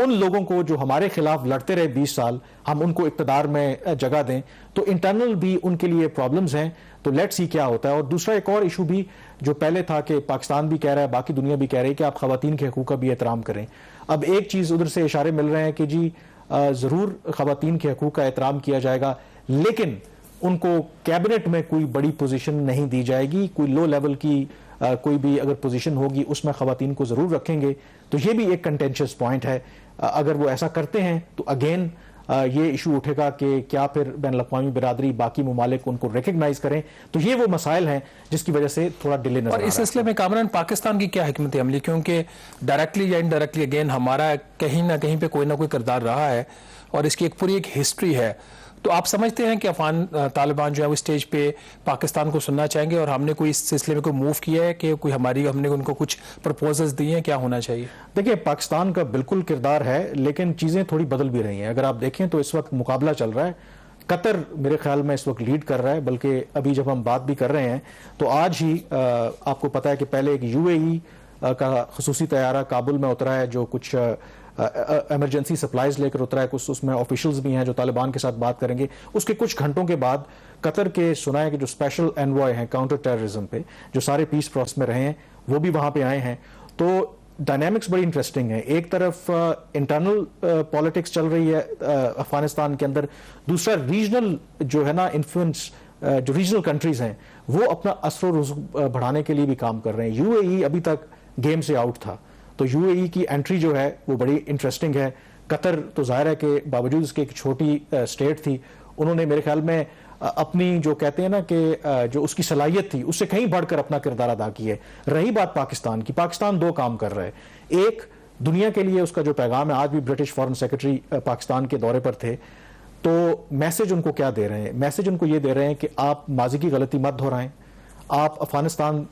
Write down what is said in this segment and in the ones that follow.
ان لوگوں کو جو ہمارے خلاف لڑتے رہے 20 سال, ہم ان کو اقتدار میں جگہ دیں, تو انٹرنل بھی ان کے لیے پرابلمز ہیں. تو لیٹ سی کیا ہوتا ہے. اور دوسرا ایک اور ایشو بھی جو پہلے تھا کہ پاکستان بھی کہہ رہا ہے, باقی دنیا بھی کہہ رہی ہے کہ آپ خواتین کے حقوق کا بھی احترام کریں. اب ایک چیز ادھر سے اشارے مل رہے ہیں کہ جی ضرور خواتین کے حقوق کا احترام کیا جائے گا, لیکن ان کو کیبنٹ میں کوئی بڑی پوزیشن نہیں دی جائے گی, کوئی لو لیول کی کوئی بھی اگر پوزیشن ہوگی اس میں خواتین کو ضرور رکھیں گے. تو یہ بھی ایک کنٹینشس پوائنٹ ہے. اگر وہ ایسا کرتے ہیں تو اگین یہ ایشو اٹھے گا کہ کیا پھر بین الاقوامی برادری باقی ممالک ان کو ریکگنائز کریں. تو یہ وہ مسائل ہیں جس کی وجہ سے تھوڑا ڈیلے نظر آ رہا ہے. اور اس سلسلے میں کامران پاکستان کی کیا حکمت عملی, کیونکہ ڈائریکٹلی یا انڈائریکٹلی اگین ہمارا کہیں نہ کہیں پہ کوئی نہ کوئی کردار رہا ہے اور اس کی ایک پوری ایک ہسٹری ہے. تو آپ سمجھتے ہیں کہ افغان طالبان جو ہے وہ اسٹیج پہ پاکستان کو سننا چاہیں گے, اور ہم نے کوئی اس سلسلے میں کوئی موو کیا ہے کہ کوئی ہم نے ان کو کچھ پرپوزلز دیے ہیں, کیا ہونا چاہیے؟ دیکھیں پاکستان کا بالکل کردار ہے, لیکن چیزیں تھوڑی بدل بھی رہی ہیں. اگر آپ دیکھیں تو اس وقت مقابلہ چل رہا ہے, قطر میرے خیال میں اس وقت لیڈ کر رہا ہے, بلکہ ابھی جب ہم بات بھی کر رہے ہیں تو آج ہی آپ کو پتہ ہے کہ پہلے ایک UAE کا خصوصی طیارہ کابل میں اترا ہے جو کچھ ایمرجنسی سپلائز لے کر اترا ہے, کچھ اس میں آفیشلز بھی ہیں جو طالبان کے ساتھ بات کریں گے. اس کے کچھ گھنٹوں کے بعد قطر کے سنا ہے کہ جو اسپیشل انوائے ہیں کاؤنٹر ٹیررزم پہ, جو سارے پیس پروسیس میں رہے ہیں, وہ بھی وہاں پہ آئے ہیں. تو ڈائنامکس بڑی انٹرسٹنگ ہے. ایک طرف انٹرنل پالیٹکس چل رہی ہے افغانستان کے اندر, دوسرا ریجنل جو ہے نا انفلوئنس, جو ریجنل کنٹریز ہیں وہ اپنا اثر و رسوخ بڑھانے کے لیے بھی کام کر رہے ہیں. UAE ابھی تک گیم سے آؤٹ تھا, تو UAE کی انٹری جو ہے وہ بڑی انٹرسٹنگ ہے. قطر تو ظاہر ہے کہ باوجود اس کے ایک چھوٹی اسٹیٹ تھی, انہوں نے میرے خیال میں اپنی جو کہتے ہیں نا کہ جو اس کی صلاحیت تھی اس سے کہیں بڑھ کر اپنا کردار ادا کی ہے. رہی بات پاکستان کی, پاکستان دو کام کر رہا ہے. ایک, دنیا کے لیے اس کا جو پیغام ہے, آج بھی برٹش فارن سیکرٹری پاکستان کے دورے پر تھے, تو میسج ان کو کیا دے رہے ہیں؟ میسج ان کو یہ دے رہے ہیں کہ آپ ماضی کی غلطی مت دہرائیں, آپ افغانستان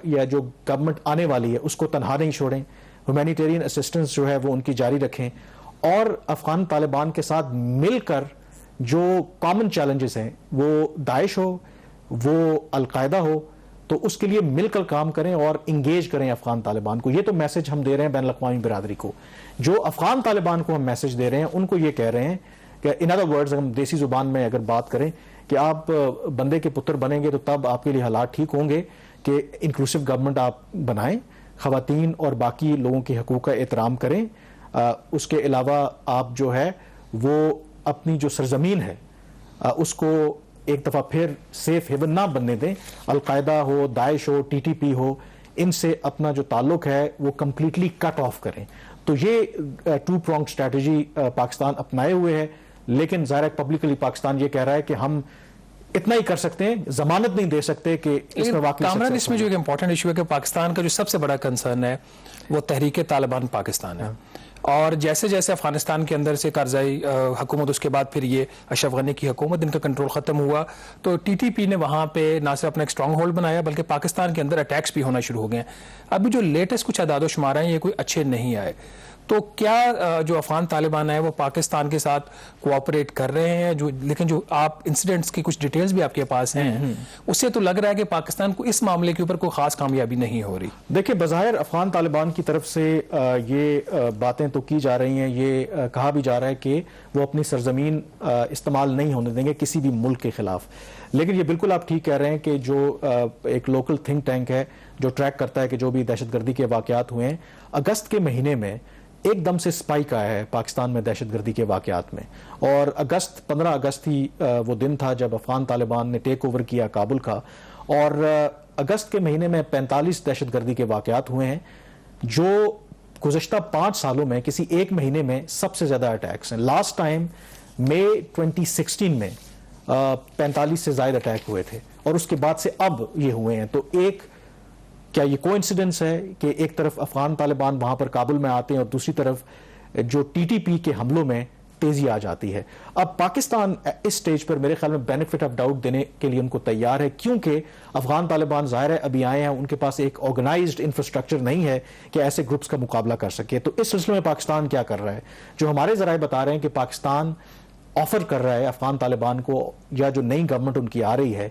یا جو گورنمنٹ آنے والی ہے اس کو تنہا نہیں چھوڑیں, ہیومینیٹیرین اسسٹنس جو ہے وہ ان کی جاری رکھیں, اور افغان طالبان کے ساتھ مل کر جو کامن چیلنجز ہیں, وہ داعش ہو, وہ القاعدہ ہو, تو اس کے لیے مل کر کام کریں اور انگیج کریں افغان طالبان کو. یہ تو میسج ہم دے رہے ہیں بین الاقوامی برادری کو. جو افغان طالبان کو ہم میسج دے رہے ہیں ان کو یہ کہہ رہے ہیں کہ ان ادر ورڈز, ہم دیسی زبان میں اگر بات کریں, کہ آپ بندے کے پتر بنیں گے تو تب آپ کے لیے حالات ٹھیک ہوں گے کہ انکلوسیو گورنمنٹ آپ بنائیں, خواتین اور باقی لوگوں کے حقوق کا احترام کریں. اس کے علاوہ آپ جو ہے وہ اپنی جو سرزمین ہے اس کو ایک دفعہ پھر سیف ہیون نہ بننے دیں. القاعدہ ہو, داعش ہو, TTP ہو, ان سے اپنا جو تعلق ہے وہ کمپلیٹلی کٹ آف کریں. تو یہ ٹو پرونگ اسٹریٹجی پاکستان اپنائے ہوئے ہے, لیکن ظاہر پبلکلی پاکستان یہ کہہ رہا ہے کہ ہم اتنا ہی کر سکتے ہیں, ضمانت نہیں دے سکتے کہ اس میں واقعی کامران اس میں جو ایک امپورٹنٹ ایشو ہے کہ پاکستان کا جو سب سے بڑا کنسرن ہے وہ تحریک طالبان پاکستان ہے, اور جیسے جیسے افغانستان کے اندر سے کارزائی حکومت, اس کے بعد پھر یہ اشرف غنی کی حکومت, ان کا کنٹرول ختم ہوا, تو TTP نے وہاں پہ نہ صرف اپنا ایک اسٹرانگ ہولڈ بنایا بلکہ پاکستان کے اندر اٹیکس بھی ہونا شروع ہو گئے ہیں. ابھی جو لیٹسٹ کچھ اعداد و شمار ہیں یہ کوئی اچھے نہیں آئے, تو کیا جو افغان طالبان ہے وہ پاکستان کے ساتھ کوآپریٹ کر رہے ہیں؟ لیکن جو آپ انسیڈنٹس کی کچھ ڈیٹیلز بھی آپ کے پاس ہیں, اس سے تو لگ رہا ہے کہ پاکستان کو اس معاملے کے اوپر کوئی خاص کامیابی نہیں ہو رہی. دیکھیں بظاہر افغان طالبان کی طرف سے یہ باتیں تو کی جا رہی ہیں, یہ کہا بھی جا رہا ہے کہ وہ اپنی سرزمین استعمال نہیں ہونے دیں گے کسی بھی ملک کے خلاف. لیکن یہ بالکل آپ ٹھیک کہہ رہے ہیں کہ جو ایک لوکل تھنک ٹینک ہے جو ٹریک کرتا ہے کہ جو بھی دہشت گردی کے واقعات ہوئے ہیں, اگست کے مہینے میں ایک دم سے سپائک آیا ہے پاکستان میں دہشت گردی کے واقعات میں. اور 15 اگست ہی وہ دن تھا جب افغان طالبان نے ٹیک اوور کیا کابل کا, اور اگست کے مہینے میں 45 دہشت گردی کے واقعات ہوئے ہیں, جو گزشتہ 5 سالوں میں کسی ایک مہینے میں سب سے زیادہ اٹیکس ہیں. لاسٹ ٹائم مئی 2016 میں 45 سے زائد اٹیک ہوئے تھے, اور اس کے بعد سے اب یہ ہوئے ہیں. تو کیا یہ کوئنسیڈنس ہے کہ ایک طرف افغان طالبان وہاں پر کابل میں آتے ہیں اور دوسری طرف جو TTP کے حملوں میں تیزی آ جاتی ہے؟ اب پاکستان اس سٹیج پر میرے خیال میں بینیفٹ آف ڈاؤٹ دینے کے لیے ان کو تیار ہے, کیونکہ افغان طالبان ظاہر ہے ابھی آئے ہیں, ان کے پاس ایک آرگنائزڈ انفراسٹرکچر نہیں ہے کہ ایسے گروپس کا مقابلہ کر سکے. تو اس سلسلے میں پاکستان کیا کر رہا ہے؟ جو ہمارے ذرائع بتا رہے ہیں کہ پاکستان آفر کر رہا ہے افغان طالبان کو, یا جو نئی گورنمنٹ ان کی آ رہی ہے,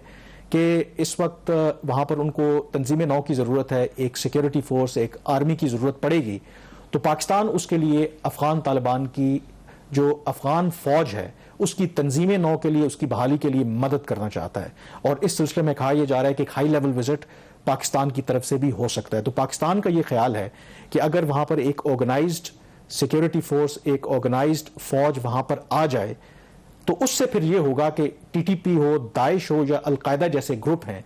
کہ اس وقت وہاں پر ان کو تنظیم نو کی ضرورت ہے, ایک سیکیورٹی فورس, ایک آرمی کی ضرورت پڑے گی. تو پاکستان اس کے لیے افغان طالبان کی جو افغان فوج ہے اس کی تنظیم نو کے لیے، اس کی بحالی کے لیے مدد کرنا چاہتا ہے، اور اس سلسلے میں کہا یہ جا رہا ہے کہ ایک ہائی لیول وزٹ پاکستان کی طرف سے بھی ہو سکتا ہے۔ تو پاکستان کا یہ خیال ہے کہ اگر وہاں پر ایک آرگنائزڈ سیکیورٹی فورس، ایک آرگنائزڈ فوج وہاں پر آ جائے تو اس سے پھر یہ ہوگا کہ ٹی ٹی پی ہو، داعش ہو یا القاعدہ جیسے گروپ ہیں،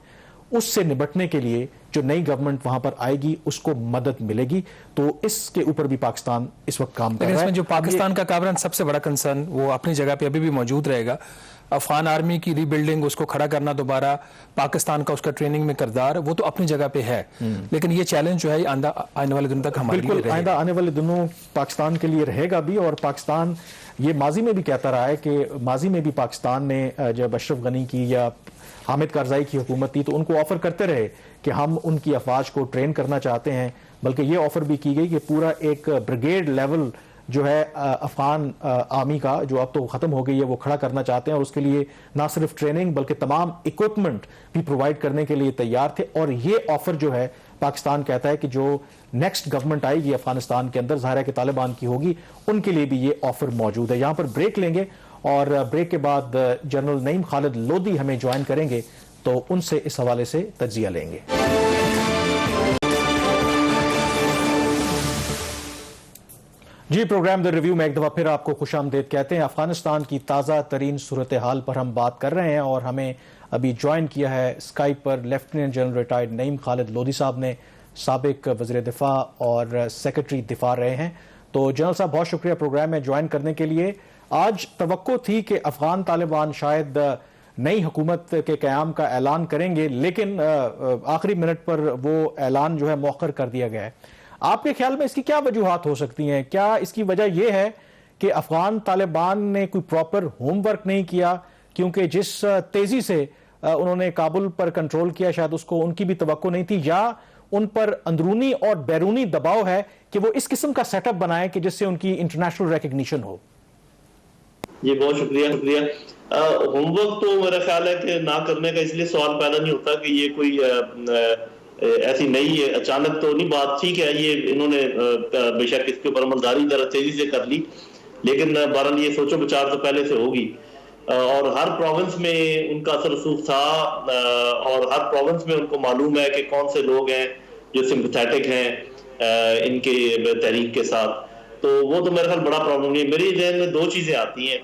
اس سے نبٹنے کے لیے جو نئی گورنمنٹ وہاں پر آئے گی اس کو مدد ملے گی۔ تو اس کے اوپر بھی پاکستان اس وقت کام کر لیکن رہا اس ہے۔ میں جو پاکستان کا کامران سب سے بڑا کنسرن وہ اپنی جگہ پہ ابھی بھی موجود رہے گا، افغان آرمی کی ری بلڈنگ، اس کو کھڑا کرنا دوبارہ، پاکستان کا اس کا ٹریننگ میں کردار، وہ تو اپنی جگہ پہ ہے، لیکن یہ چیلنج جو ہے آنے والے دنوں تک ہمارے لیے بالکل رہے آئندہ گا۔ آنے والے دنوں پاکستان کے لیے رہے گا بھی، اور پاکستان یہ ماضی میں بھی کہتا رہا ہے کہ ماضی میں بھی پاکستان نے جب اشرف غنی کی یا حامد کارزائی کی حکومت تھی تو ان کو آفر کرتے رہے کہ ہم ان کی افواج کو ٹرین کرنا چاہتے ہیں، بلکہ یہ آفر بھی کی گئی کہ پورا ایک بریگیڈ لیول جو ہے افغان آرمی کا، جو اب تو ختم ہو گئی ہے، وہ کھڑا کرنا چاہتے ہیں، اور اس کے لیے نہ صرف ٹریننگ بلکہ تمام اکوپمنٹ بھی پرووائڈ کرنے کے لیے تیار تھے۔ اور یہ آفر جو ہے پاکستان کہتا ہے کہ جو نیکسٹ گورنمنٹ آئے گی افغانستان کے اندر، ظاہر ہے کہ طالبان کی ہوگی، ان کے لیے بھی یہ آفر موجود ہے۔ یہاں پر بریک لیں گے اور بریک کے بعد جنرل نعیم خالد لودھی ہمیں جوائن کریں گے تو ان سے اس حوالے سے تجزیہ لیں گے۔ جی، پروگرام دی ریویو میں ایک دفعہ پھر آپ کو خوش آمدید کہتے ہیں۔ افغانستان کی تازہ ترین صورتحال پر ہم بات کر رہے ہیں، اور ہمیں ابھی جوائن کیا ہے اسکائپ پر لیفٹیننٹ جنرل ریٹائرڈ نعیم خالد لودھی صاحب نے، سابق وزیر دفاع اور سیکرٹری دفاع رہے ہیں۔ تو جنرل صاحب بہت شکریہ پروگرام میں جوائن کرنے کے لیے۔ آج توقع تھی کہ افغان طالبان شاید نئی حکومت کے قیام کا اعلان کریں گے، لیکن آخری منٹ پر وہ اعلان جو ہے مؤخر کر دیا گیا ہے۔ آپ کے خیال میں اس کی کیا وجوہات ہو سکتی ہیں؟ کیا اس کی وجہ یہ ہے کہ افغان طالبان نے کوئی پراپر ہوم ورک نہیں کیا، کیونکہ جس تیزی سے انہوں نے کابل پر کنٹرول کیا شاید اس کو ان کی بھی توقع نہیں تھی، یا ان پر اندرونی اور بیرونی دباؤ ہے کہ وہ اس قسم کا سیٹ اپ بنائیں کہ جس سے ان کی انٹرنیشنل ریکگنیشن ہو؟ جی بہت شکریہ۔ ہوم ورک تو میرا خیال ہے کہ نہ کرنے کا اس لیے سوال پیدا نہیں ہوتا کہ یہ کوئی ایسی نئی اچانک تو نہیں بات، ٹھیک ہے یہ انہوں نے بے شک اس کے اوپر عملداری ذرا تیزی سے کر لی، لیکن بہرحال یہ سوچو بچار تو پہلے سے ہوگی، اور ہر پروونس میں ان کا اثر رسوخ تھا، اور ہر پروونس میں ان کو معلوم ہے کہ کون سے لوگ ہیں جو سمپتھیٹک ہیں ان کے تحریک کے ساتھ، تو وہ تو میرے خیال بڑا پرابلم نہیں ہے۔ میری ذہن میں دو چیزیں آتی ہیں،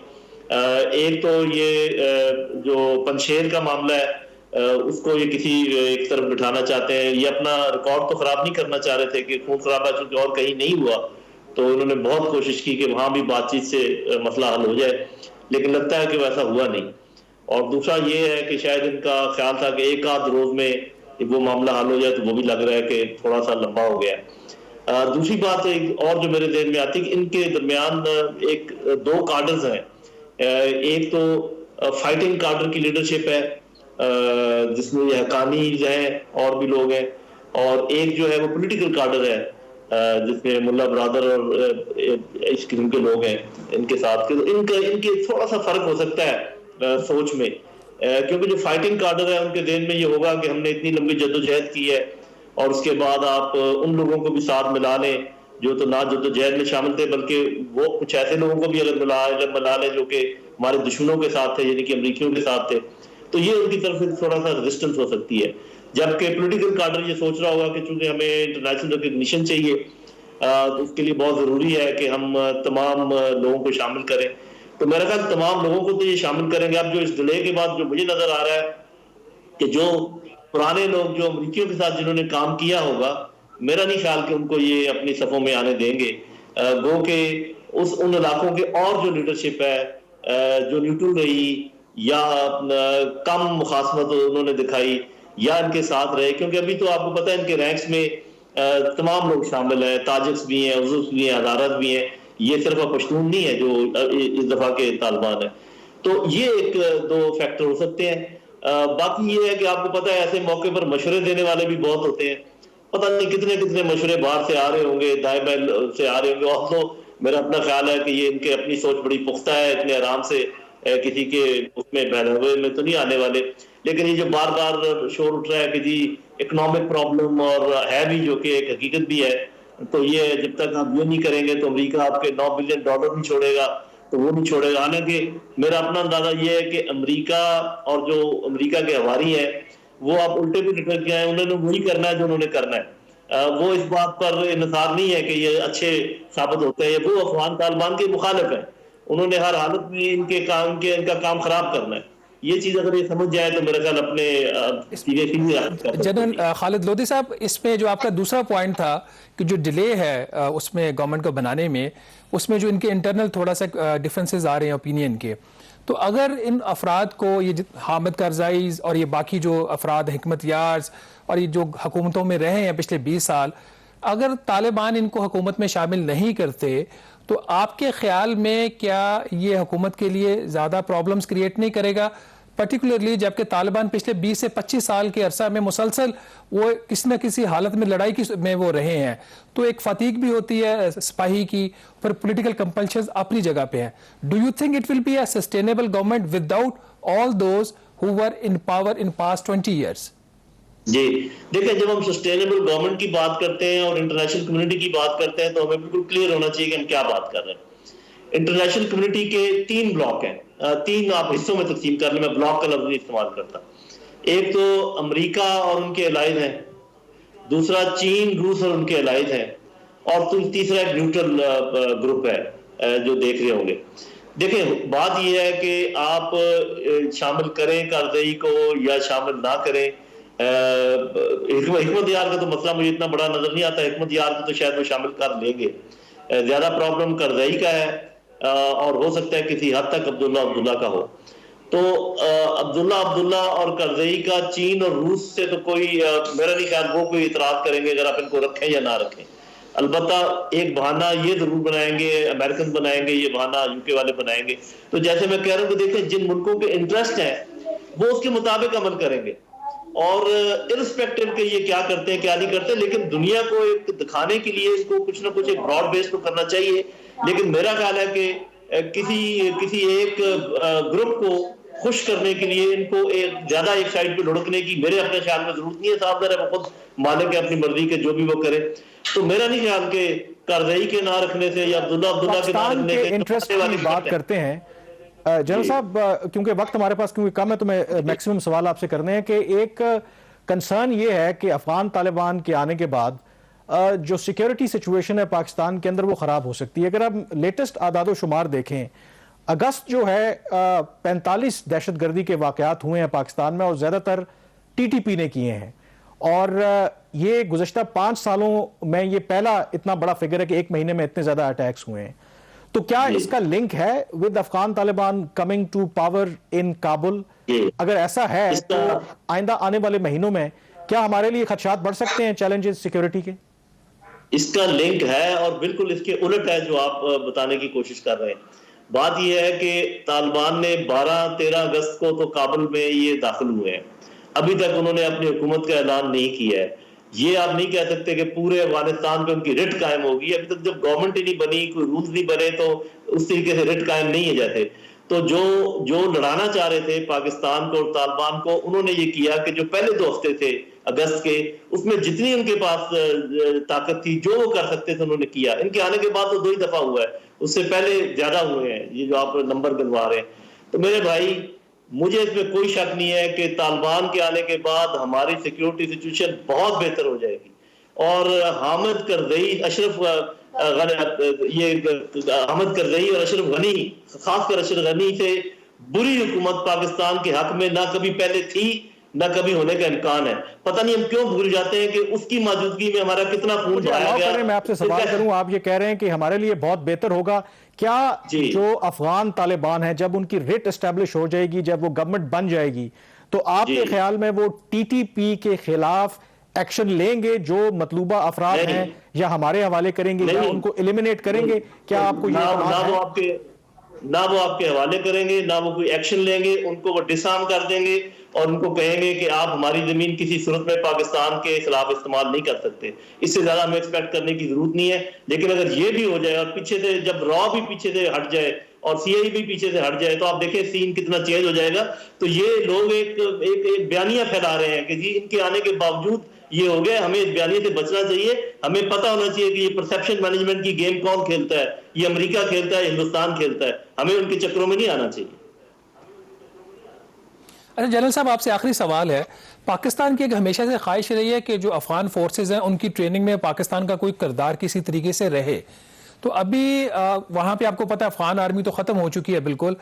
ایک تو یہ جو پنشیر کا معاملہ ہے اس کو یہ کسی ایک طرف بٹھانا چاہتے ہیں، یہ اپنا ریکارڈ تو خراب نہیں کرنا چاہ رہے تھے کہ خون خرابہ چونکہ اور کہیں نہیں ہوا تو انہوں نے بہت کوشش کی کہ وہاں بھی بات چیت سے مسئلہ حل ہو جائے، لیکن لگتا ہے کہ ویسا ہوا نہیں۔ اور دوسرا یہ ہے کہ شاید ان کا خیال تھا کہ ایک آدھ روز میں وہ معاملہ حل ہو جائے، تو وہ بھی لگ رہا ہے کہ تھوڑا سا لمبا ہو گیا ہے۔ دوسری بات ایک اور جو میرے ذہن میں آتی ہے کہ ان کے درمیان ایک دو کارڈرز ہیں، ایک تو فائٹنگ کارڈر کی لیڈرشپ ہے جس میں یہ حقانی ہیں اور بھی لوگ ہیں، اور ایک جو ہے وہ پولیٹیکل کارڈر ہے جس میں ملا برادر اور اس قسم کے لوگ ہیں ان کے ساتھ، ان کے تھوڑا سا فرق ہو سکتا ہے سوچ میں، کیونکہ جو فائٹنگ کارڈر ہے ان کے ذہن میں یہ ہوگا کہ ہم نے اتنی لمبی جدوجہد کی ہے، اور اس کے بعد آپ ان لوگوں کو بھی ساتھ ملا لیں جو تو نہ جدوجہد میں شامل تھے، بلکہ وہ کچھ ایسے لوگوں کو بھی اگر ملا لیں جو کہ ہمارے دشمنوں کے ساتھ تھے، یعنی کہ امریکیوں کے ساتھ تھے، تو یہ ان کی طرف سے تھوڑا سا ریزسٹنس ہو سکتی ہے۔ جبکہ پولیٹیکل کارڈر یہ سوچ رہا ہوگا کہ چونکہ ہمیں انٹرنیشنل ریکگنیشن چاہیے تو اس کے لیے بہت ضروری ہے کہ ہم تمام لوگوں کو شامل کریں، تو میرا خیال تمام لوگوں کو تو یہ شامل کریں گے۔ اب جو اس ڈیلے کے بعد جو مجھے نظر آ رہا ہے کہ جو پرانے لوگ جو امریکیوں کے ساتھ جنہوں نے کام کیا ہوگا، میرا نہیں خیال کہ ان کو یہ اپنی صفوں میں آنے دیں گے، گو کہ ان علاقوں کے اور جو لیڈرشپ ہے جو نیوٹرل رہی یا کم مخاصمت انہوں نے دکھائی یا ان کے ساتھ رہے، کیونکہ ابھی تو آپ کو پتہ ہے ان کے رینکس میں تمام لوگ شامل ہیں، تاجکس بھی ہیں، ازبکس بھی ہیں، ہزارت بھی ہیں، یہ صرف پشتون نہیں ہے جو اس دفعہ کے طالبان ہیں، تو یہ ایک دو فیکٹر ہو سکتے ہیں۔ باقی یہ ہے کہ آپ کو پتہ ہے ایسے موقع پر مشورے دینے والے بھی بہت ہوتے ہیں، پتہ نہیں کتنے کتنے مشورے باہر سے آ رہے ہوں گے، دائیں بائیں سے آ رہے ہوں گے، اور تو میرا اپنا خیال ہے کہ یہ ان کے اپنی سوچ بڑی پختہ ہے، اتنے آرام سے کسی کے اس میں بہلوے میں تو نہیں آنے والے، لیکن یہ جو بار بار شور اٹھ رہا ہے کہ جی اکنامک پرابلم اور ہے بھی جو کہ ایک حقیقت بھی ہے تو یہ جب تک آپ یہ نہیں کریں گے تو امریکہ آپ کے $9 بلین نہیں چھوڑے گا، تو وہ نہیں چھوڑے گا۔ حالانکہ میرا اپنا اندازہ یہ ہے کہ امریکہ اور جو امریکہ کے حواری ہیں وہ آپ الٹے بھی نکل کے آئے، انہوں نے وہی کرنا ہے جو انہوں نے کرنا ہے۔ وہ اس بات پر انحصار نہیں ہے کہ یہ اچھے ثابت ہوتے ہیں، وہ افغان طالبان کے مخالف ہیں، انہوں نے ہر حالت میں ان کا کام خراب کرنا ہے۔ یہ چیز اگر یہ سمجھ جائے تو میرا خیال اپنے جنرل خالد لودھی صاحب، اس میں جو آپ کا دوسرا پوائنٹ تھا کہ جو ڈیلے ہے اس میں گورنمنٹ کو بنانے میں، اس میں جو ان کے انٹرنل تھوڑا سا ڈیفرنسز آ رہے ہیں اوپینین کے، تو اگر ان افراد کو یہ حامد کرزائی اور یہ باقی جو افراد حکمت یارز اور یہ جو حکومتوں میں رہے ہیں پچھلے 20 سال، اگر طالبان ان کو حکومت میں شامل نہیں کرتے تو آپ کے خیال میں کیا یہ حکومت کے لیے زیادہ پرابلمز کریٹ نہیں کرے گا، پرٹیکولرلی جبکہ طالبان پچھلے 20 سے 25 سال کے عرصہ میں مسلسل وہ کسی نہ کسی حالت میں لڑائی میں وہ رہے ہیں، تو ایک فتیق بھی ہوتی ہے سپاہی کی، پھر پولیٹیکل کمپلشنز اپنی جگہ پہ ہیں۔ Do you think it will be a sustainable government without all those who were in power in past 20 years? جی دیکھیں، جب ہم سسٹینیبل گورنمنٹ کی بات کرتے ہیں اور انٹرنیشنل کمیونٹی کی بات کرتے ہیں تو ہمیں بالکل کلیئر ہونا چاہیے کہ ہم کیا بات کر رہے ہیں۔ انٹرنیشنل کمیونٹی کے 3 بلاک ہیں، 3 آپ حصوں میں تقسیم کر لیں، میں بلاک کا لفظ استعمال کرتا۔ ایک تو امریکہ اور ان کے الائز ہیں، دوسرا چین، روس اور ان کے الائز ہیں، اور تیسرا ایک نیوٹرل گروپ ہے جو دیکھ رہے ہوں گے۔ دیکھیں، بات یہ ہے کہ آپ شامل کریں کارزئی کو یا شامل نہ کریں، حکمت یار کا تو مسئلہ مجھے اتنا بڑا نظر نہیں آتا، حکمت یار کو تو شاید وہ شامل کر لیں گے، زیادہ پرابلم کارزئی کا ہے، اور ہو سکتا ہے کسی حد تک عبداللہ کا ہو۔ تو عبداللہ اور کارزئی کا چین اور روس سے تو کوئی میرا نہیں خیال وہ کوئی اعتراض کریں گے اگر آپ ان کو رکھیں یا نہ رکھیں۔ البتہ ایک بہانہ یہ ضرور بنائیں گے، امریکن بنائیں گے، یہ بہانہ یو کے والے بنائیں گے۔ تو جیسے میں کہہ رہا ہوں کہ دیکھیں، جن ملکوں کے انٹرسٹ ہیں وہ اس کے مطابق عمل کریں گے، اور ارسپیکٹو کہ یہ کیا کرتے ہیں کیا نہیں کرتے، لیکن دنیا کو ایک دکھانے کے لیے ان کو کچھ نہ کچھ ایک براڈ بیس تو کرنا چاہیے۔ لیکن میرا خیال ہے کہ کسی ایک گروپ کو خوش کرنے کے لیے ان کو زیادہ ایک سائڈ پہ لڑکنے کی میرے اپنے خیال میں ضرورت نہیں ہے۔ صاحب ذرا وہ خود مالک ہے اپنی مرضی کے، جو بھی وہ کرے۔ تو میرا نہیں خیال کہ کارزئی کے نہ رکھنے سے یا عبداللہ کے نہ رکھنے کے انٹرسٹ کی بات کرتے ہیں جنرل صاحب، کیونکہ وقت ہمارے پاس کیونکہ کم ہے تو میں میکسیمم سوال آپ سے کرنے ہیں کہ ایک کنسرن یہ ہے کہ افغان طالبان کے آنے کے بعد جو سیکیورٹی سچویشن ہے پاکستان کے اندر وہ خراب ہو سکتی ہے۔ اگر آپ لیٹسٹ اعداد و شمار دیکھیں، اگست جو ہے 45 دہشت گردی کے واقعات ہوئے ہیں پاکستان میں، اور زیادہ تر ٹی ٹی پی نے کیے ہیں، اور یہ گزشتہ 5 سالوں میں یہ پہلا اتنا بڑا فگر ہے کہ ایک مہینے میں اتنے زیادہ اٹیکس ہوئے ہیں۔ تو کیا اس کا لنک ہے with Afghan Taliban coming to power in Kabul? اگر ایسا ہے تو آئندہ آنے والے مہینوں میں کیا ہمارے لیے خدشات بڑھ سکتے ہیں، چیلنجز سیکیورٹی کے؟ اس کا لنک ہے، اور بالکل اس کے الٹ ہے جو آپ بتانے کی کوشش کر رہے ہیں۔ بات یہ ہے کہ طالبان نے 12-13 اگست کو تو کابل میں یہ داخل ہوئے ہیں، ابھی تک انہوں نے اپنی حکومت کا اعلان نہیں کیا ہے۔ یہ آپ نہیں کہہ سکتے کہ پورے افغانستان پہ ان کی رٹ قائم ہوگی، ابھی تک جب گورنمنٹ ہی نہیں بنی، کوئی رولز نہیں بنے، تو اس طریقے سے رٹ قائم نہیں ہے جیسے۔ تو جو لڑانا چاہ رہے تھے پاکستان کو اور طالبان کو، انہوں نے یہ کیا کہ جو پہلے 2 ہفتے تھے اگست کے، اس میں جتنی ان کے پاس طاقت تھی جو وہ کر سکتے تھے انہوں نے کیا۔ ان کے آنے کے بعد تو 2 ہی دفعہ ہوا ہے، اس سے پہلے زیادہ ہوئے ہیں، یہ جو آپ نمبر گنوا رہے ہیں۔ تو میرے بھائی، مجھے اس میں کوئی شک نہیں ہے کہ طالبان کے آنے کے بعد ہماری سیکیورٹی سچویشن بہت بہتر ہو جائے گی، اور حامد کرزئی اور اشرف غنی، خاص کر اشرف غنی سے بری حکومت پاکستان کے حق میں نہ کبھی پہلے تھی نہ کبھی ہونے کا امکان ہے۔ پتہ نہیں ہم کیوں بھول جاتے ہیں کہ اس کی موجودگی میں ہمارا کتنا خون بہایا گیا۔ میں آپ سے سوال کروں، آپ یہ کہہ رہے ہیں کہ ہمارے لیے بہت بہتر ہوگا، کیا جو افغان طالبان ہیں جب ان کی ریٹ اسٹیبلش ہو جائے گی، جب وہ گورنمنٹ بن جائے گی، تو آپ کے خیال میں وہ ٹی ٹی پی کے خلاف ایکشن لیں گے جو مطلوبہ افراد ہیں، یا ہمارے حوالے کریں گے، یا ان کو ایلیمنیٹ کریں گے؟ کیا آپ کو یہ نہ وہ آپ کے حوالے کریں گے، نہ وہ کوئی ایکشن لیں گے، ان کو وہ ڈس آرم کر دیں گے اور ان کو کہیں گے کہ آپ ہماری زمین کسی صورت میں پاکستان کے خلاف استعمال نہیں کر سکتے۔ اس سے زیادہ ہمیں ایکسپیکٹ کرنے کی ضرورت نہیں ہے۔ لیکن اگر یہ بھی ہو جائے اور پیچھے سے جب را بھی پیچھے سے ہٹ جائے اور سی آئی بھی پیچھے سے ہٹ جائے تو آپ دیکھیں سین کتنا چینج ہو جائے گا۔ تو یہ لوگ ایک بیانیہ پھیلا رہے ہیں کہ جی ان کے آنے کے باوجود یہ ہو گیا. ہمیں اس بیانیے سے بچنا چاہیے. ہمیں پتہ ہونا چاہیے کہ یہ پرسیپشن مینجمنٹ کی گیم کون کھیلتا ہے. یہ امریکہ کھیلتا ہے, ہندوستان کھیلتا ہے. ہمیں ان کے چکروں میں نہیں آنا چاہیے. اچھا جنرل صاحب, آپ سے آخری سوال ہے. پاکستان کی ایک ہمیشہ سے خواہش رہی ہے کہ جو افغان فورسز ہیں ان کی ٹریننگ میں پاکستان کا کوئی کردار کسی طریقے سے رہے. تو ابھی وہاں پہ آپ کو پتہ ہے افغان آرمی تو ختم ہو چکی ہے بالکل.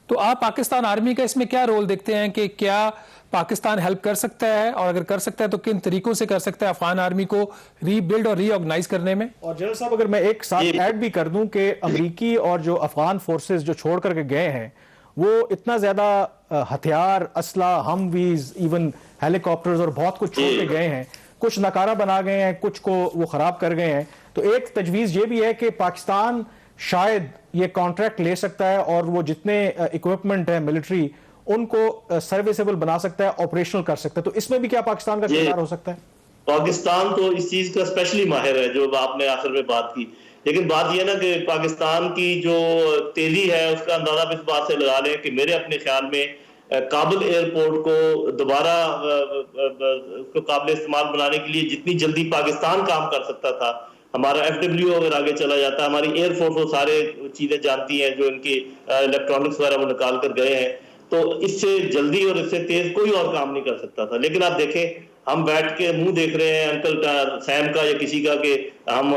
تو آپ پاکستان آرمی کا اس میں کیا رول دیکھتے ہیں کہ کیا پاکستان ہیلپ کر سکتا ہے, اور اگر کر سکتا ہے تو کن طریقوں سے کر سکتا ہے افغان آرمی کو ری بلڈ اور ری آرگنائز کرنے میں؟ اور جنرل صاحب اگر میں ایک ساتھ ایڈ بھی کر دوں کہ امریکی اور جو افغان فورسز جو چھوڑ کر کے گئے ہیں وہ اتنا زیادہ ہتھیار, اسلحہ, ہم ویز, ایون ہیلی کاپٹرز اور بہت کچھ چھوڑ کے گئے ہیں. کچھ ناکارہ بنا گئے ہیں, کچھ کو وہ خراب کر گئے ہیں. تو ایک تجویز یہ بھی ہے کہ پاکستان شاید یہ کانٹریکٹ لے سکتا ہے اور وہ جتنے اکوپمنٹ ہیں ملٹری ان کو سروسیبل بنا سکتا ہے, آپریشنل کر سکتا ہے. تو اس میں بھی کیا پاکستان کا کردار ہو سکتا ہے؟ پاکستان تو اس چیز کا اسپیشلی ماہر ہے, جو آپ نے آخر میں بات کی. لیکن بات یہ نا کہ پاکستان کی جو تیزی ہے اس کا اندازہ اس بات سے لگا لیں کہ میرے اپنے خیال میں کابل ایئرپورٹ کو دوبارہ اس کو قابل استعمال بنانے کے لیے جتنی جلدی پاکستان کام کر سکتا تھا, ہمارا ایف ڈبلیو اگر آگے چلا جاتا, ہماری ایئر فورس وہ سارے چیزیں جانتی ہیں جو ان کی الیکٹرانکس وغیرہ وہ نکال کر گئے ہیں, تو اس سے جلدی اور اس سے تیز کوئی اور کام نہیں کر سکتا تھا. لیکن آپ دیکھیں ہم بیٹھ کے منہ دیکھ رہے ہیں انکل سیم کا یا کسی کا کہ ہم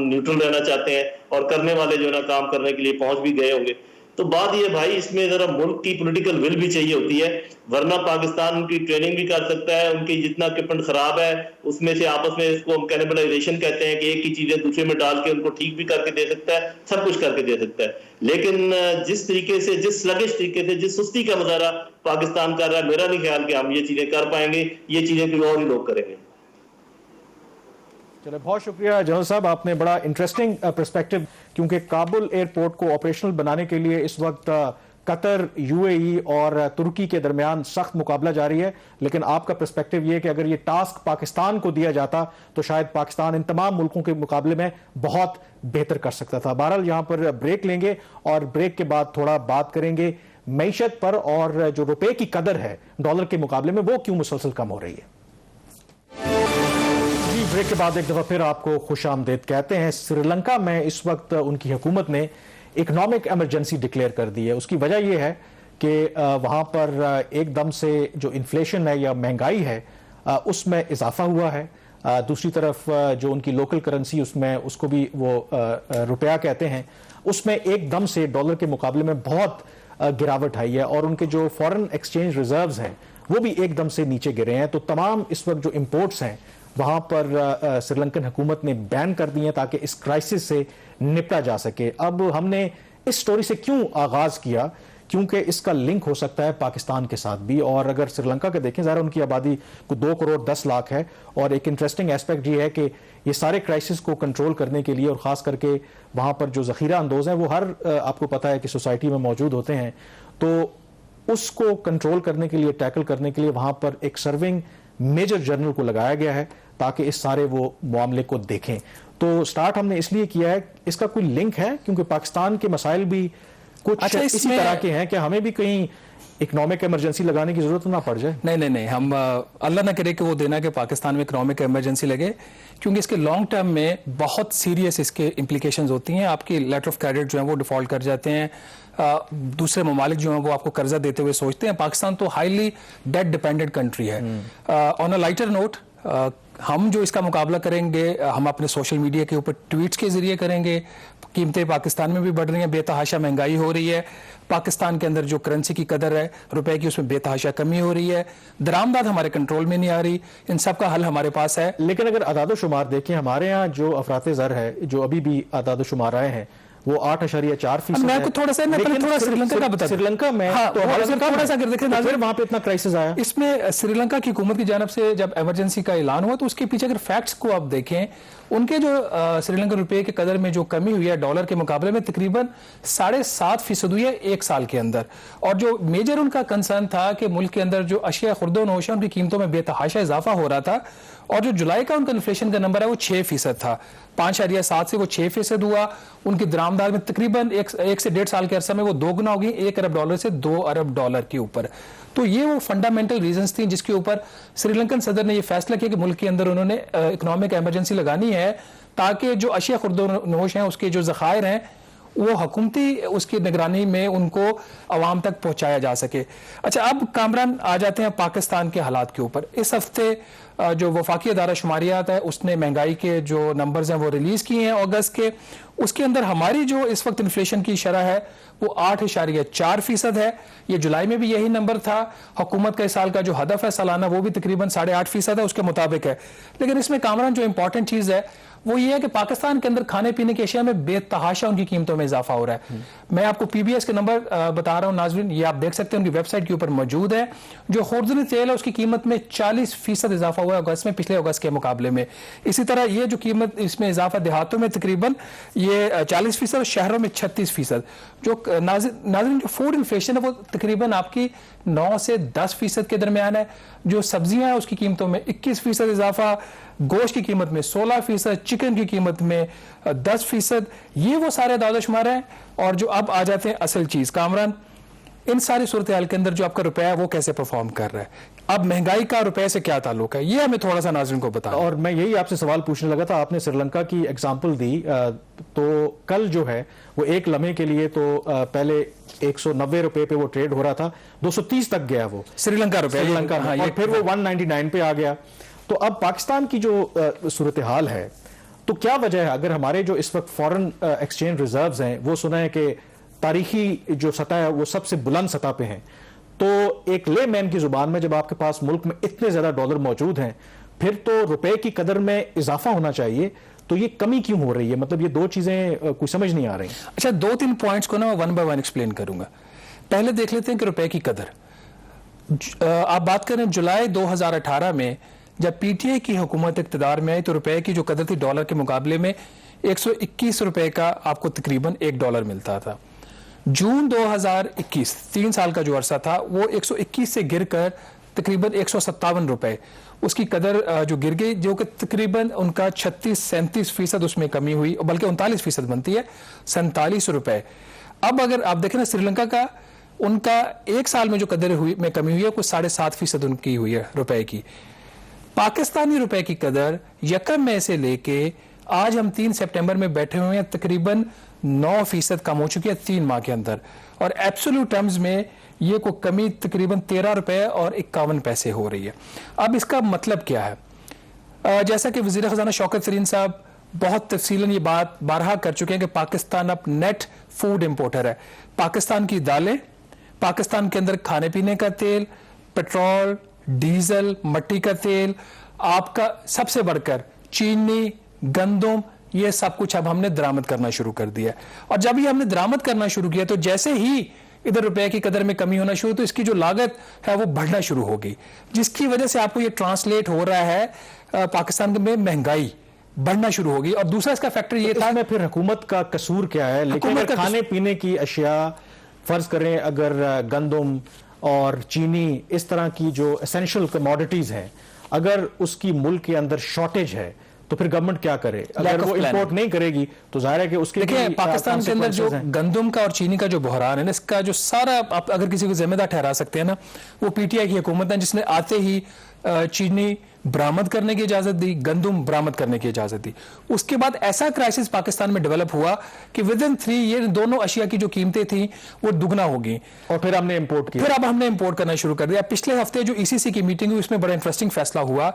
نیوٹرل رہنا چاہتے ہیں, اور کرنے والے جو ہے نا کام کرنے کے لیے پہنچ بھی گئے ہوں گے. تو بات یہ بھائی اس میں ذرا ملک کی پولیٹیکل ول بھی چاہیے ہوتی ہے, ورنہ پاکستان ان کی ٹریننگ بھی کر سکتا ہے, ان کی جتنا اکوپمنٹ خراب ہے اس میں سے آپس میں اس کو ہم کینیبلائزیشن کہتے ہیں کہ ایک ہی چیزیں دوسرے میں ڈال کے ان کو ٹھیک بھی کر کے دے سکتا ہے, سب کچھ کر کے دے سکتا ہے. لیکن جس طریقے سے, جس سلگش طریقے سے, جس سستی کا مظاہرہ پاکستان کر رہا ہے, میرا نہیں خیال کہ ہم یہ چیزیں کر پائیں گے. یہ چیزیں کوئی اور ہی لوگ کریں گے. چلے بہت شکریہ جنرل صاحب, آپ نے بڑا انٹرسٹنگ پرسپیکٹو, کیونکہ کابل ایئرپورٹ کو آپریشنل بنانے کے لیے اس وقت قطر, یو اے ای اور ترکی کے درمیان سخت مقابلہ جاری ہے. لیکن آپ کا پرسپیکٹو یہ ہے کہ اگر یہ ٹاسک پاکستان کو دیا جاتا تو شاید پاکستان ان تمام ملکوں کے مقابلے میں بہت بہتر کر سکتا تھا. بہرحال یہاں پر بریک لیں گے اور بریک کے بعد تھوڑا بات کریں گے معیشت پر, اور جو روپے کی قدر ہے ڈالر کے مقابلے میں وہ کیوں مسلسل کم ہو رہی ہے. بریک کے بعد ایک دفعہ پھر آپ کو خوش آمدید کہتے ہیں. سری لنکا میں اس وقت ان کی حکومت نے اکنامک ایمرجنسی ڈکلیئر کر دی ہے. اس کی وجہ یہ ہے کہ وہاں پر ایک دم سے جو انفلیشن ہے یا مہنگائی ہے اس میں اضافہ ہوا ہے. دوسری طرف جو ان کی لوکل کرنسی اس کو بھی وہ روپیہ کہتے ہیں, اس میں ایک دم سے ڈالر کے مقابلے میں بہت گراوٹ آئی ہے, اور ان کے جو فورن ایکسچینج ریزروز ہیں وہ بھی ایک دم سے نیچے گرے ہیں. تو تمام اس وقت جو امپورٹس ہیں وہاں پر سری لنکن حکومت نے بین کر دی ہیں تاکہ اس کرائسس سے نپٹا جا سکے. اب ہم نے اس سٹوری سے کیوں آغاز کیا, کیونکہ اس کا لنک ہو سکتا ہے پاکستان کے ساتھ بھی. اور اگر سری لنکا کے دیکھیں, ظاہر ان کی آبادی کو 2 کروڑ 10 لاکھ ہے, اور ایک انٹرسٹنگ ایسپیکٹ یہ ہے کہ یہ سارے کرائسس کو کنٹرول کرنے کے لیے, اور خاص کر کے وہاں پر جو ذخیرہ اندوز ہیں وہ ہر آپ کو پتہ ہے کہ سوسائٹی میں موجود ہوتے ہیں, تو اس کو کنٹرول کرنے کے لیے, ٹیکل کرنے کے لیے وہاں پر ایک سرونگ میجر جنرل کو لگایا گیا ہے تاکہ اس سارے وہ معاملے کو دیکھیں. تو سٹارٹ ہم نے اس لیے کیا ہے, اس کا کوئی لنک ہے کیونکہ پاکستان کے مسائل بھی کچھ اسی طرح کے ہیں کہ ہمیں بھی کہیں اکنامک ایمرجنسی لگانے کی ضرورت نہ پڑ جائے. نہیں, ہم اللہ نہ کرے کہ وہ دینا کہ پاکستان میں اکنامک ایمرجنسی لگے, کیونکہ اس کے لانگ ٹرم میں بہت سیریس اس کے امپلیکیشنز ہوتی ہیں. آپ کی لیٹر آف کریڈٹ جو ہیں وہ ڈیفالٹ کر جاتے ہیں, دوسرے ممالک جو ہیں وہ آپ کو قرضہ دیتے ہوئے سوچتے ہیں. پاکستان تو ہائیلی ڈیٹ ڈیپینڈنٹ کنٹری ہے. آن اے لائٹر نوٹ, ہم جو اس کا مقابلہ کریں گے ہم اپنے سوشل میڈیا کے اوپر ٹویٹس کے ذریعے کریں گے. قیمتیں پاکستان میں بھی بڑھ رہی ہیں, بے تحاشا مہنگائی ہو رہی ہے. پاکستان کے اندر جو کرنسی کی قدر ہے, روپے کی, اس میں بے تحاشا کمی ہو رہی ہے. درآمدات ہمارے کنٹرول میں نہیں آ رہی. ان سب کا حل ہمارے پاس ہے. لیکن اگر اعداد و شمار دیکھیں, ہمارے ہاں جو افراط زر ہے, جو ابھی بھی اعداد و شمار آئے ہیں, وہ 8.4% میں کو تھوڑا سا سری لنکا کا بتا دوں. سری لنکا میں تھوڑا سا اگر دیکھیں وہاں پہ اتنا کرائسس آیا. اس میں سری لنکا کی حکومت کی جانب سے جب ایمرجنسی کا اعلان ہوا تو اس کے پیچھے اگر فیکٹس کو آپ دیکھیں, ان کے جو سری لنکن روپے کے قدر میں جو کمی ہوئی ہے ڈالر کے مقابلے میں تقریباً 7.5% ہوئی ہے 1 سال کے اندر. اور جو میجر ان کا کنسرن تھا کہ ملک کے اندر جو اشیاء خرد و نوش ان کی قیمتوں میں بے تحاشا اضافہ ہو رہا تھا, اور جو جولائی کا ان کا انفلیشن کا نمبر ہے وہ 6% تھا. 5.7 سے وہ 6% ہوا. ان کی درآمدات میں تقریباً 1 سے 1.5 سال کے عرصہ میں وہ 2 گنا ہوگی, $1 ارب سے $2 ارب کے اوپر. تو یہ وہ فنڈامنٹل ریزنز تھیں جس کے اوپر سری لنکن صدر نے یہ فیصلہ کیا کہ ملک کے اندر انہوں نے اکنامک ایمرجنسی لگانی ہے تاکہ جو اشیاء خرد و نوش ہیں اس کے جو ذخائر ہیں وہ حکومتی اس کی نگرانی میں ان کو عوام تک پہنچایا جا سکے. اچھا اب کامران آ جاتے ہیں پاکستان کے حالات کے اوپر. اس ہفتے جو وفاقی ادارہ شماریات ہے اس نے مہنگائی کے جو نمبرز ہیں وہ ریلیز کیے ہیں اگست کے. اس کے اندر ہماری جو اس وقت انفلیشن کی شرح ہے وہ 8.4% ہے. یہ جولائی میں بھی یہی نمبر تھا. حکومت کا اس سال کا جو ہدف ہے سالانہ وہ بھی تقریباً 8.5% ہے, اس کے مطابق ہے. لیکن اس میں کامران جو امپورٹنٹ چیز ہے وہ یہ ہے کہ پاکستان کے اندر کھانے پینے کی اشیاء میں بے تحاشا ان کی قیمتوں میں اضافہ ہو رہا ہے. میں آپ کو پی بی ایس کے نمبر بتا رہا ہوں ناظرین, یہ آپ دیکھ سکتے ہیں ان کی ویب سائٹ کے اوپر موجود ہے. جو خوردنی تیل ہے اس کی قیمت میں 40% اضافہ ہوا ہے اگست میں, پچھلے اگست کے مقابلے میں. اسی طرح یہ جو قیمت اس میں اضافہ دیہاتوں میں تقریباً یہ 40% اور شہروں میں 36%. جو ناظرین جو فوڈ انفلیشن ہے وہ تقریباً آپ کی 9 سے 10% کے درمیان ہے. جو سبزیاں ہیں اس کی قیمتوں میں 21% اضافہ, گوشت کی قیمت میں 16%, چکن کی قیمت میں 10%. یہ وہ سارے اعداد و شمار ہیں. اور جو اب آ جاتے ہیں اصل چیز کامران, ان ساری صورتحال کے اندر جو آپ کا روپیہ ہے وہ کیسے پرفارم کر رہا ہے. اب مہنگائی کا روپے سے کیا تعلق ہے یہ ہمیں تھوڑا سا ناظرین کو بتائیں. اور میں یہی آپ سے سوال پوچھنے لگا تھا, آپ نے سری لنکا کی ایگزامپل دی, تو کل جو ہے وہ ایک لمحے کے لیے تو پہلے 190 روپے پہ وہ ٹریڈ ہو رہا تھا, 230 تک گیا وہ سری لنکا روپے, اور پھر وہ 199 پہ آ گیا. تو اب پاکستان کی جو صورتحال ہے تو کیا وجہ ہے, اگر ہمارے جو اس وقت فورن ایکسچینج ریزروز ہیں وہ سنا ہے کہ تاریخی جو سطح ہے وہ سب سے بلند سطح پہ ہیں, تو ایک لے مین کی زبان میں جب آپ کے پاس ملک میں اتنے زیادہ ڈالر موجود ہیں پھر تو روپے کی قدر میں اضافہ ہونا چاہیے, تو یہ کمی کیوں ہو رہی ہے؟ مطلب یہ دو چیزیں کوئی سمجھ نہیں آ رہی. اچھا 2-3 پوائنٹس کو نا میں 1 بائی 1 ایکسپلین کروں گا. پہلے دیکھ لیتے ہیں کہ روپے کی قدر. آپ بات کریں جولائی 2018 میں جب پی ٹی آئی کی حکومت اقتدار میں آئی تو روپے کی جو قدر تھی ڈالر کے مقابلے میں 121 روپے کا آپ کو تقریباً $1 ملتا تھا. جون 2021 3 سال کا جو عرصہ تھا وہ 121 سے گر کر تقریباً 157 روپے اس کی قدر جو گر گئی, جو کہ تقریباً ان کا 36-37% اس میں کمی ہوئی, بلکہ 39% بنتی ہے 47 روپے. اب اگر آپ دیکھیں نا سری لنکا کا, ان کا ایک سال میں جو قدر ہوئی میں کمی ہوئی ہے کوئی 7.5% ان کی ہوئی ہے روپے کی. پاکستانی روپے کی قدر 1 مئی سے لے کے آج ہم 3 سپٹمبر میں بیٹھے ہوئے ہیں تقریباً 9% کم ہو چکی ہے 3 ماہ کے اندر, اور ایبسولوٹ ٹرمز میں یہ کو کمی تقریباً 13 روپے اور 51 پیسے ہو رہی ہے. اب اس کا مطلب کیا ہے؟ جیسا کہ وزیر خزانہ شوکت ترین صاحب بہت تفصیلاً یہ بات بارہا کر چکے ہیں کہ پاکستان اب نیٹ فوڈ امپورٹر ہے. پاکستان کی دالیں, پاکستان کے اندر کھانے پینے کا تیل, پیٹرول, ڈیزل, مٹی کا تیل, آپ کا سب سے بڑھ کر چینی, گندم, یہ سب کچھ اب ہم نے درآمد کرنا شروع کر دیا. اور جب یہ ہم نے درآمد کرنا شروع کیا تو جیسے ہی ادھر روپے کی قدر میں کمی ہونا شروع تو اس کی جو لاگت ہے وہ بڑھنا شروع ہو گئی, جس کی وجہ سے آپ کو یہ ٹرانسلیٹ ہو رہا ہے پاکستان میں مہنگائی بڑھنا شروع ہوگی. اور دوسرا اس کا فیکٹر یہ تھا میں پھر حکومت کا قصور کیا ہے؟ لیکن کھانے پینے کی اشیاء فرض کریں اگر گندم اور چینی اس طرح کی جو اسینشل کموڈیٹیز ہیں اگر اس کی ملک کے اندر شارٹیج ہے تو پھر گورنمنٹ کیا کرے؟ اگر وہ امپورٹ نہیں کرے گی تو ظاہر ہے کہ اس کے دیکھیں پاکستان کے اندر جو گندم کا اور چینی کا جو بحران ہے نا, اس کا جو سارا آپ اگر کسی کو ذمہ دار ٹھہرا سکتے ہیں نا وہ پی ٹی آئی کی حکومت ہے, جس نے آتے ہی چینی برآمد کرنے کی اجازت دی, گندم برآمد کرنے کی اجازت دی. اس کے بعد ایسا کرائسس پاکستان میں ڈیولپ ہوا کہ ودن 3 ایئر دونوں اشیاء کی جو قیمتیں تھیں وہ دگنا ہو گئی, اور پھر ہم نے امپورٹ کیا. پھر اب ہم نے امپورٹ کرنا شروع کر دیا. پچھلے ہفتے جو ای سی سی کی میٹنگ ہوئی اس میں بڑا انٹرسٹنگ فیصلہ ہوا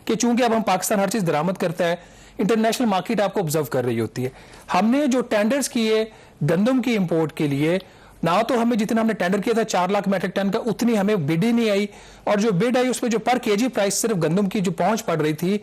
کہ چونکہ اب ہم پاکستان ہر چیز درآمد کرتا ہے, انٹرنیشنل مارکیٹ آپ کو آبزرو کر رہی ہوتی ہے. ہم نے جو ٹینڈرز کیے گندم کی امپورٹ کے لیے, نہ تو ہمیں جتنا ہم نے ٹینڈر کیا تھا 4 لاکھ میٹرک ٹن کا اتنی ہمیں بڈ ہی نہیں آئی, اور جو بڈ آئی اس میں جو پر کے جی پرائس صرف گندم کی جو پہنچ پڑ رہی تھی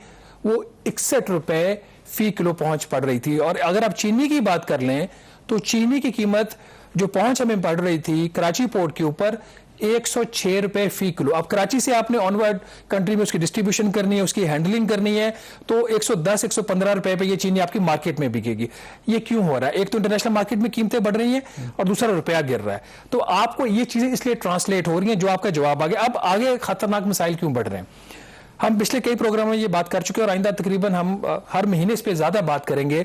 وہ 61 روپے فی کلو پہنچ پڑ رہی تھی. اور اگر آپ چینی کی بات کر لیں تو چینی کی قیمت جو پہنچ ہمیں پڑ رہی تھی کراچی پورٹ کے اوپر 106 روپے فی کلو. اب کراچی سے آپ نے آن ورڈ کنٹری میں اس کی ڈسٹریبیوشن کرنی ہے, اس کی ہینڈلنگ کرنی ہے, تو 110-115 روپے پہ یہ چینی آپ کی مارکیٹ میں بکے گی. یہ کیوں ہو رہا ہے؟ ایک تو انٹرنیشنل مارکیٹ میں قیمتیں بڑھ رہی ہیں اور دوسرا روپیہ گر رہا ہے. تو آپ کو یہ چیزیں اس لیے ٹرانسلیٹ ہو رہی ہیں جو آپ کا جواب آگے. اب آگے خطرناک مسائل کیوں بڑھ رہے ہیں؟ ہم پچھلے کئی پروگراموں میں یہ بات کر چکے ہیں اور آئندہ تقریباً ہم ہر مہینے اس پہ زیادہ بات کریں گے.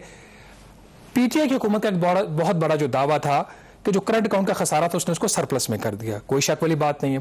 پی ٹی آئی کی حکومت کا ایک بہت بڑا جو دعویٰ تھا کہ جو کرنٹ اکاؤنٹ کا خسارہ تھا اس نے اس کو سرپلس میں کر دیا, کوئی شک والی بات نہیں ہے.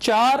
$4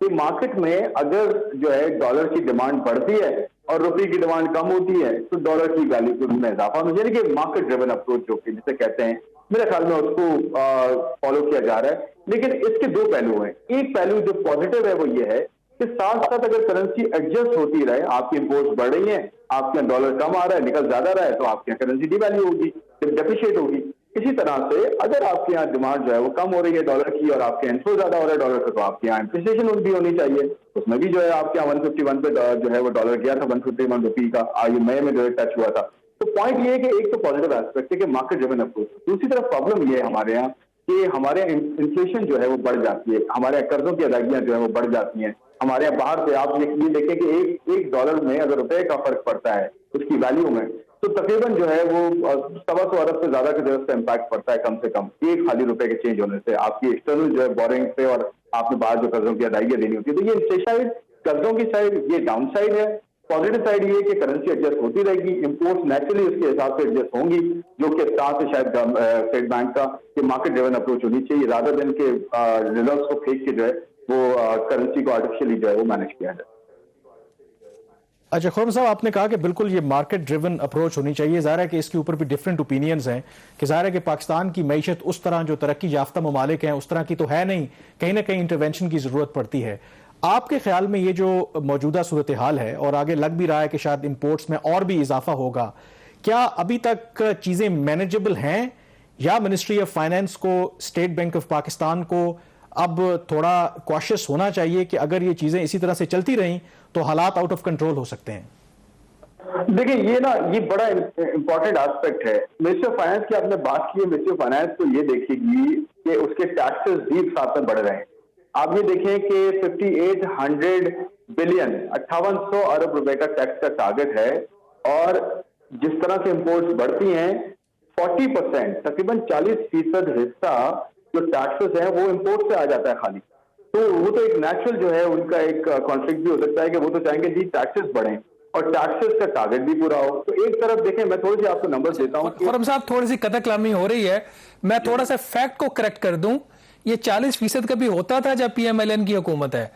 کہ مارکیٹ میں اگر جو ہے ڈالر کی ڈیمانڈ بڑھتی ہے اور روپے کی ڈیمانڈ کم ہوتی ہے تو ڈالر کی ویلیو میں اضافہ ہونا، یعنی کہ مارکیٹ ڈریون اپروچ جو کہ جسے کہتے ہیں، میرے خیال میں اس کو فالو کیا جا رہا ہے۔ لیکن اس کے دو پہلو ہیں، ایک پہلو جو پازیٹیو ہے وہ یہ ہے کہ ساتھ ساتھ اگر کرنسی ایڈجسٹ ہوتی رہے، آپ کی امپورٹس بڑھ رہی ہیں، آپ کے یہاں ڈالر کم آ رہا ہے، نکل زیادہ رہا ہے، تو آپ کے یہاں کرنسی ڈی ویلیو ہوگی، ڈیپریشیٹ ہوگی۔ اسی طرح سے اگر آپ کے یہاں ڈیمانڈ جو ہے وہ کم ہو رہی ہے ڈالر کی اور آپ کے انفلو زیادہ ہو رہا ہے ڈالر کا، تو آپ کے یہاں اپریسیشن بھی ہونی چاہیے۔ اس میں بھی جو ہے آپ کے یہاں 151 پہ جو ہے وہ ڈالر گیا تھا، 151 روپی کا آج مئی میں جو ہے ٹچ ہوا تھا۔ تو پوائنٹ یہ ہے کہ ایک تو پازیٹیو ایسپیکٹ ہے کہ مارکیٹ ڈریون اپروچ، دوسری طرف پرابلم یہ ہے ہمارے یہاں کہ ہمارے یہاں انفلیشن جو ہے وہ بڑھ جاتی ہے، ہمارے یہاں قرضوں کی ادائیگیاں جو ہے وہ بڑھ جاتی ہیں۔ ہمارے یہاں باہر سے آپ یہ دیکھیں کہ ایک ڈالر میں اگر روپے کا فرق پڑتا ہے اس کی ویلیو میں، تو تقریباً جو ہے وہ 125 ارب سے زیادہ کی ضرورت سے امپیکٹ پڑتا ہے کم سے کم ایک خالی روپے کے چینج ہونے سے، آپ کی ایکسٹرنل جو ہے بورنگ سے، اور آپ نے باہر جو قرضوں کی ادائیگیاں دینی ہوتی ہے۔ تو یہ انفلیشن قرضوں کی سائڈ یہ ڈاؤن سائڈ ہے۔ پازیٹیو سائڈ یہ ہے کہ کرنسی ایڈجسٹ ہوتی رہے گی، امپورٹس نیچرلی اس کے حساب سے ایڈجسٹ ہوں گی، جو کہ ساتھ سے شاید اسٹیٹ بینک کا کہ مارکیٹ ڈریون اپروچ ہونی چاہیے، رادر دین کے ریزروز کو پھینک کے جو ہے وہ کرنسی کو آرٹیفیشلی جو ہے وہ مینج کیا جائے۔ اچھا خرم صاحب، آپ نے کہا کہ بالکل یہ مارکیٹ ڈریون اپروچ ہونی چاہیے، ظاہر ہے کہ اس کے اوپر بھی ڈیفرنٹ اوپینینز ہیں کہ ظاہر ہے کہ پاکستان کی معیشت اس طرح جو ترقی یافتہ ممالک ہیں اس طرح کی تو ہے نہیں، کہیں نہ کہیں انٹرونشن کی ضرورت پڑتی ہے۔ آپ کے خیال میں یہ جو موجودہ صورتحال ہے اور آگے لگ بھی رہا ہے کہ شاید امپورٹس میں اور بھی اضافہ ہوگا، کیا ابھی تک چیزیں مینیجبل ہیں یا منسٹری آف فائنانس کو، اسٹیٹ بینک آف پاکستان کو اب تھوڑا کوشش ہونا چاہیے کہ اگر یہ چیزیں اسی طرح سے چلتی رہیں تو حالات آؤٹ آف کنٹرول ہو سکتے ہیں؟ دیکھیں یہ بڑا امپورٹنٹ ایسپیکٹ ہے۔ منسٹری آف فائنانس کی آپ نے بات کی ہے، منسٹری آف فائنانس تو یہ دیکھے گی کہ اس کے ٹیکسز بھی ساتھ میں بڑھ رہے ہیں۔ آپ یہ دیکھیں کہ 5800 بلین 5800 ارب روپے کا ٹیکس کا ٹارگٹ ہے، اور جس طرح سے امپورٹس بڑھتی ہیں 40% تقریباً 40% حصہ جو ٹیکسز ہیں وہ امپورٹ سے آ جاتا ہے خالی۔ تو وہ تو ایک نیچرل جو ہے ان کا ایک کانفلکٹ بھی ہو سکتا ہے کہ وہ تو چاہیں گے جی ٹیکسز بڑھیں اور ٹیکسز کا ٹارگٹ بھی پورا ہو۔ تو ایک طرف دیکھیں، میں تھوڑی سی آپ کو نمبر دیتا ہوں۔ خرم صاحب تھوڑی سی قطع کلامی ہو رہی ہے، میں تھوڑا سا فیکٹ کو کریکٹ کر دوں۔ یہ 40% کا بھی ہوتا تھا جب پی ایم ایل این کی حکومت ہے۔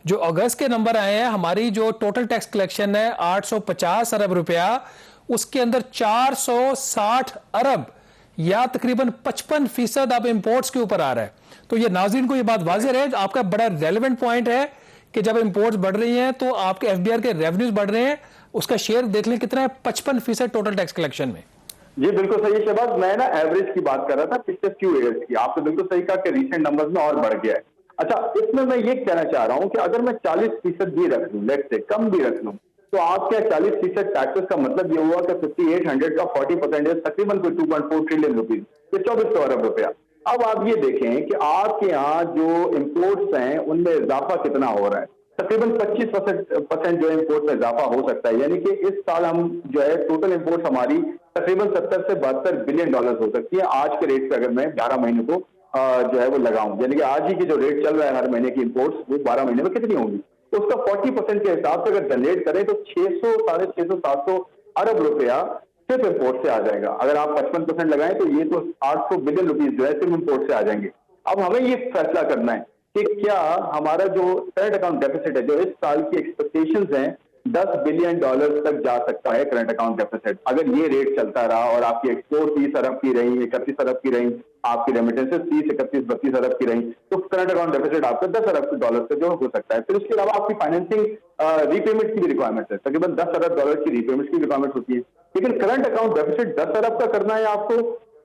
جو اگست کے نمبر آئے ہیں، ہماری جو ٹوٹل ٹیکس کلیکشن ہے 850 ارب روپیہ، اس کے اندر 460 ارب یا تقریباً 55% اب امپورٹس کے اوپر آ رہا ہے۔ تو یہ ناظرین کو یہ بات واضح رہے، آپ کا بڑا ریلیونٹ پوائنٹ ہے کہ جب امپورٹس بڑھ رہی ہیں تو آپ کے ایف بی آر کے ریونیوز بڑھ رہے ہیں، اس کا شیئر دیکھ لیں کتنا ہے، 55% ٹوٹل ٹیکس کلیکشن میں۔ جی بالکل صحیح شہباز، میں ایوریج کی بات کر رہا تھا پچھلے فیو ایئرس کی، آپ نے بالکل صحیح کہا کہ ریسنٹ نمبرز میں اور بڑھ گیا ہے۔ اچھا، اس میں یہ کہنا چاہ رہا ہوں کہ اگر میں 40% بھی رکھ لوں، لیٹ سے کم بھی رکھ لوں، تو آپ کے 40% ٹیکسز کا مطلب یہ ہوا کہ 5800 کا 40% تقریباً 2.4 ٹریلین روپیز، یہ 2400 ارب روپیہ۔ اب آپ یہ دیکھیں کہ آپ کے یہاں جو امپورٹس ہیں ان میں اضافہ کتنا ہو رہا ہے، تقریباً 25% جو امپورٹ میں اضافہ ہو سکتا ہے، یعنی کہ اس سال ہم جو ہے ٹوٹل امپورٹس ہماری تقریباً 70 سے 72 بلین ڈالر ہو سکتی ہے آج کے ریٹ پہ، اگر میں 12 مہینے کو جو ہے وہ لگاؤں، یعنی کہ آج ہی کی جو ریٹ چل رہا ہے ہر مہینے کی امپورٹس، وہ 12 مہینے میں کتنی ہوں گی؟ تو اس کا 40% کے حساب سے اگر جنریٹ کریں تو 600 650 700 ارب روپیہ صرف امپورٹ سے آ جائے گا۔ اگر آپ 55% لگائیں تو یہ تو 800 بلین روپیز جو ہے صرف امپورٹ سے آ جائیں گے۔ اب ہمیں یہ فیصلہ کرنا ہے کہ کیا ہمارا جو کرنٹ اکاؤنٹ ڈیفیسٹ ہے، جو اس سال کی ایکسپیکٹیشنز ہیں 10 بلین ڈالر تک جا سکتا ہے کرنٹ اکاؤنٹ ڈیفیسٹ، اگر یہ ریٹ چلتا رہا اور آپ کی ایکسپورٹ 30 ارب کی رہی، 31 ارب کی رہی، آپ کی ریمیٹنسز 30 31 32 ارب کی رہی، تو کرنٹ اکاؤنٹ ڈیفیسٹ آپ کا 10 ارب ڈالر سے جو ہو سکتا ہے۔ پھر اس کے علاوہ آپ کی فائنینسنگ ری پیمنٹ کی بھی ریکوائرمنٹ ہے، تقریباً 10 ارب ڈالر کی ری پیمنٹ کی ریکوائرمنٹ ہوتی ہے۔ لیکن کرنٹ اکاؤنٹ ڈیفیسٹ 10 ارب کا کرنا ہے آپ کو،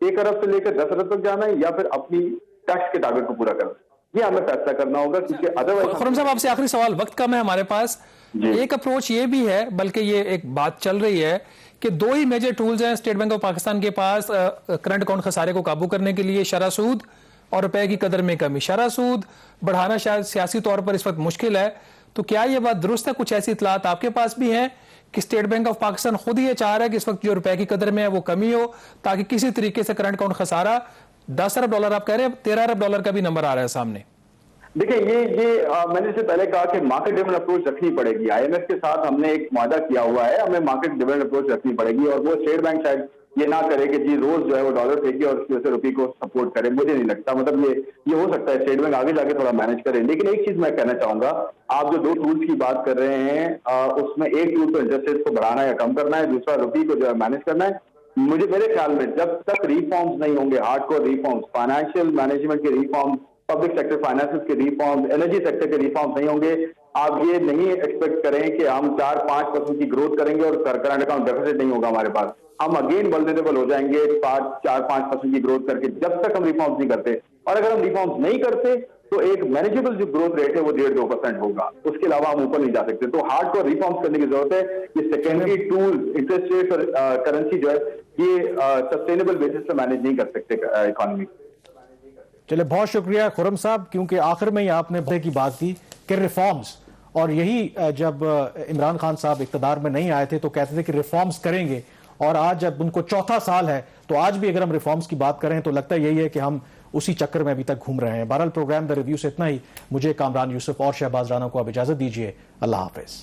1 ارب سے لے کر 10 ارب تک جانا ہے، یا پھر اپنی ٹیکس کے ٹارگٹ کو پورا کرنا ہے، یہ ہمیں فیصلہ کرنا ہوگا، کیونکہ ادروائز۔ خرم صاحب آپ سے آخری سوال، وقت کم ہے ہمارے پاس۔ ایک اپروچ یہ بھی ہے، بلکہ یہ ایک بات چل رہی ہے کہ 2 ہی میجر ٹولز ہیں اسٹیٹ بینک آف پاکستان کے پاس کرنٹ اکاؤنٹ خسارے کو قابو کرنے کے لیے، شرح سود اور روپے کی قدر میں کمی۔ شرح سود بڑھانا شاید سیاسی طور پر اس وقت مشکل ہے، تو کیا یہ بات درست ہے؟ کچھ ایسی اطلاعات آپ کے پاس بھی ہیں کہ اسٹیٹ بینک آف پاکستان خود یہ چاہ رہا ہے کہ اس وقت جو روپے کی قدر میں ہے وہ کمی ہو، تاکہ کسی طریقے سے کرنٹ اکاؤنٹ خسارہ 10 ارب ڈالر آپ کہہ رہے ہیں، 13 ارب ڈالر کا بھی نمبر آ رہا ہے سامنے۔ دیکھیں یہ میں نے اس سے پہلے کہا کہ مارکیٹ ڈریون اپروچ رکھنی پڑے گی۔ آئی ایم ایف کے ساتھ ہم نے ایک معاہدہ کیا ہوا ہے، ہمیں مارکیٹ ڈریون اپروچ رکھنی پڑے گی، اور وہ اسٹیٹ بینک شاید یہ نہ کرے کہ جی روز جو ہے وہ ڈالر پھینکے اور اس کی وجہ سے روپی کو سپورٹ کرے. مجھے نہیں لگتا, مطلب یہ ہو سکتا ہے اسٹیٹ بینک آگے جا کے تھوڑا مینج کرے. لیکن ایک چیز میں کہنا چاہوں گا, آپ جو 2 ٹولز کی بات کر رہے ہیں اس میں ایک ٹول تو انٹرسٹ ریٹ کو بڑھانا یا کم کرنا ہے, دوسرا روپی کو جو ہے مینج کرنا ہے. میرے خیال میں جب تک ریفارمز نہیں ہوں گے, hard core reforms, financial management کے ریفارمز, پبلک سیکٹر فائنانسز کے ریفارمز, انرجی سیکٹر کے ریفارمز نہیں ہوں گے, آپ یہ نہیں ایکسپیکٹ کریں کہ ہم 4-5% کی گروتھ کریں گے اور کرنٹ اکاؤنٹ ڈیفیسٹ نہیں ہوگا ہمارے پاس. ہم اگین ولنریبل ہو جائیں گے 4-5% کی گروتھ کر کے, جب تک ہم ریفارمز نہیں کرتے. اور اگر ہم ریفارمز نہیں کرتے تو ایک مینیجیبل جو گروتھ ریٹ ہے وہ 1.5-2% ہوگا, اس کے علاوہ ہم اوپر نہیں جا سکتے. تو ہارڈ کور ریفارمز کرنے کی ضرورت ہے. یہ سیکنڈری ٹول انٹرسٹ ریٹ اور کرنسی جو ہے یہ سسٹینیبل بیسس پہ مینیج نہیں کر سکتے اکانومی. چلے بہت شکریہ خرم صاحب, کیونکہ آخر میں ہی آپ نے کی بات کی کہ ریفارمز, اور یہی جب عمران خان صاحب اقتدار میں نہیں آئے تھے تو کہتے تھے کہ ریفارمز کریں گے, اور آج جب ان کو 4تھا سال ہے تو آج بھی اگر ہم ریفارمز کی بات کریں تو لگتا ہے یہی ہے کہ ہم اسی چکر میں ابھی تک گھوم رہے ہیں. بہرحال پروگرام دا ریویو سے اتنا ہی. مجھے کامران یوسف اور شہباز رانا کو اب اجازت دیجیے. اللہ حافظ.